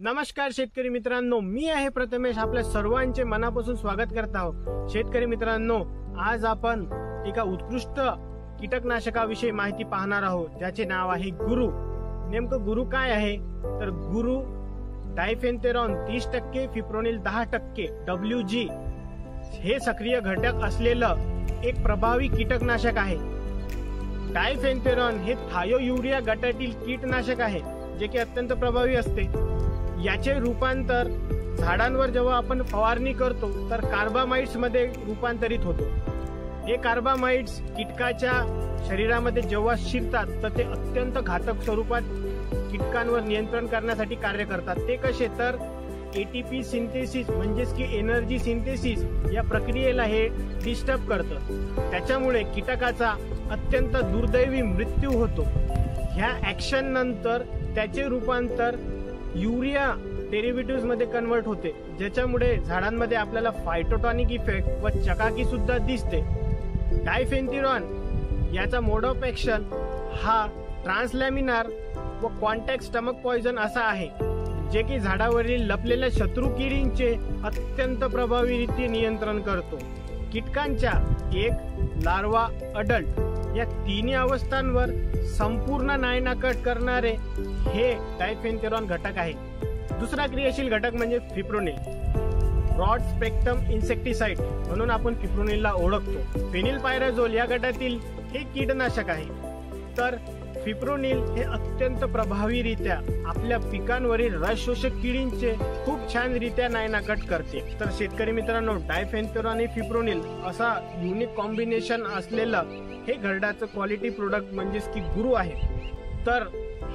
नमस्कार शेतकरी मित्रांनो, मी आहे प्रथमेश. आपल्या सर्वांचे मनापासून स्वागत करत आहोत. शेतकरी मित्रांनो, आज आपण एका उत्कृष्ट कीटकनाशकाविषयी माहिती पाहणार आहोत, ज्याचे नाव आहे गुरु. नेमकं गुरु काय आहे तर गुरु डायफेन्थेरॉन 30%, फिप्रोनिल 10%, WG हे सक्रिय घटक असलेलं एक प्रभावी कीटकनाशक आहे. डायफेन्थेरॉन हे थायोयुरिया गटातील कीटनाशक आहे, जे की अत्यंत प्रभावी असते. याचे रूपांतर झाडांवर जेव्हा आपण फवारणी करतो तर कार्बामाइड्स मध्ये रूपांतरित होतो. हे कार्बामाइड्स कीटकाच्या शरीरामध्ये जेव्हा शिरतात तर ते अत्यंत घातक स्वरूपात कीटकांवर नियंत्रण करण्यासाठी कार्य करतात. ते कसे तर ATP सिंथेसिस म्हणजेच की एनर्जी सिंथेसिस या प्रक्रियेला हे डिस्टर्ब करतं. त्याच्यामुळे कीटकाचा अत्यंत दुर्दैवी मृत्यू होतो. ह्या ऍक्शन नंतर त्याचे रूपांतर युरिया डेरिव्हेटिव्ह मध्ये कन्वर्ट होते, ज्याच्यामुळे झाडांमध्ये आपल्याला फायटोटॉनिक इफेक्ट व चकाकी सुद्धा दिसते. डायफेन्थेरॉन याचा मोड ऑफ ऍक्शन हा ट्रान्सलॅमिनार व कॉन्टॅक्ट स्टमक पॉइझन असा आहे, जे की झाडावरील लपलेल्या शत्रू किडींचे अत्यंत प्रभावीरित्या नियंत्रण करतो. कीटकांच्या एक लार्वा अडल्ट या तिन्ही अवस्थांवर संपूर्ण नायनाकट करणारे हे डायफेन्थेरॉन घटक आहे. दुसरा क्रियाशील घटक म्हणजे फिप्रोनिल. ब्रॉड स्पेक्ट्रम इन्सेक्टिसाइड म्हणून आपण फिप्रोनिलला ओळखतो. फेनिलपायराझोल या गटातील हे कीटनाशक आहे. तर फिप्रोनिल हे अत्यंत प्रभावीरित्या आपल्या पिकांवरील रस शोषक किडींचे खूप छानरित्या नायनाकट करते. तर शेतकरी मित्रांनो, डायफेन्थेरॉन आणि फिप्रोनिल असा युनिक कॉम्बिनेशन असलेलं हे घरडाचं क्वालिटी प्रोडक्ट म्हणजेच की गुरु आहे. तर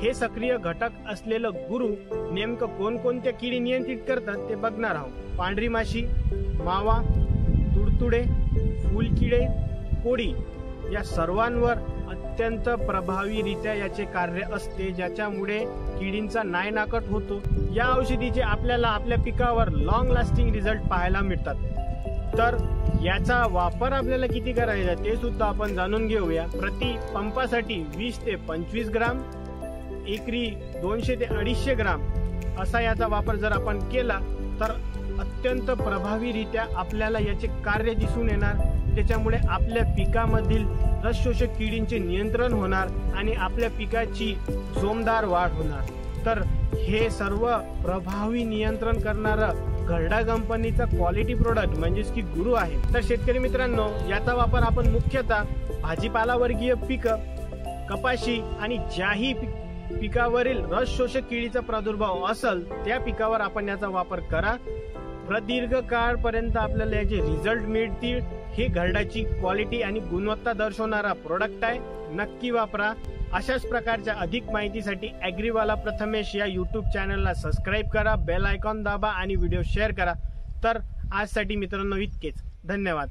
हे सक्रिय घटक असलेलं गुरु नेमकं कोणकोणत्या किडी नियंत्रित करतात ते बघणार आहोत. पांढरी माशी, मावा, तुडतुडे, फुलकिडे, कोडी या सर्वांवर अत्यंत प्रभावीरित्या याचे कार्य असते, ज्याच्यामुळे किडींचा नायनाकट होतो. या औषधीचे आपल्याला आपल्या पिकावर लॉंग लास्टिंग रिझल्ट पाहायला मिळतात. तर याचा वापर आपल्याला किती करायचा ते सुद्धा आपण जाणून घेऊया. प्रति पंपासाठी 20 ते 25 ग्राम, एकरी 200 ते 250 ग्राम असा याचा वापर जर आपण केला तर अत्यंत प्रभावीरित्या आपल्याला याचे कार्य दिसून येणार. त्याच्यामुळे आपल्या पिकामधील रस शोषक किडींचे नियंत्रण होणार आणि आपल्या पिकाची जोमदार वाढ होणार. तर हे सर्व प्रभावी नियंत्रण करणारं घरडा कंपनीचा क्वालिटी प्रोडक्ट म्हणजेच की गुरु आहे. तर शेतकरी मित्रांनो, याचा वापर आपण मुख्यतः भाजीपाला वर्गीय पिकं, कपाशी आणि ज्याही पिकावरील रस शोषक किडीचा प्रादुर्भाव असेल त्या पिकावर आपण याचा वापर करा. प्रदीर्घ काळपर्यंत आपल्याला याचे रिझल्ट मिळतील. हे घरडाची क्वालिटी आणि गुणवत्ता दर्शवणारा प्रोडक्ट आहे. नक्की वापरा. अशाच प्रकारच्या अधिक माहितीसाठी ॲग्रीवाला प्रथमेश या YouTube चॅनलला सबस्क्राईब करा, बेल आयकॉन दाबा आणि व्हिडिओ शेअर करा. तर आजसाठी मित्रांनो इतकेच. धन्यवाद.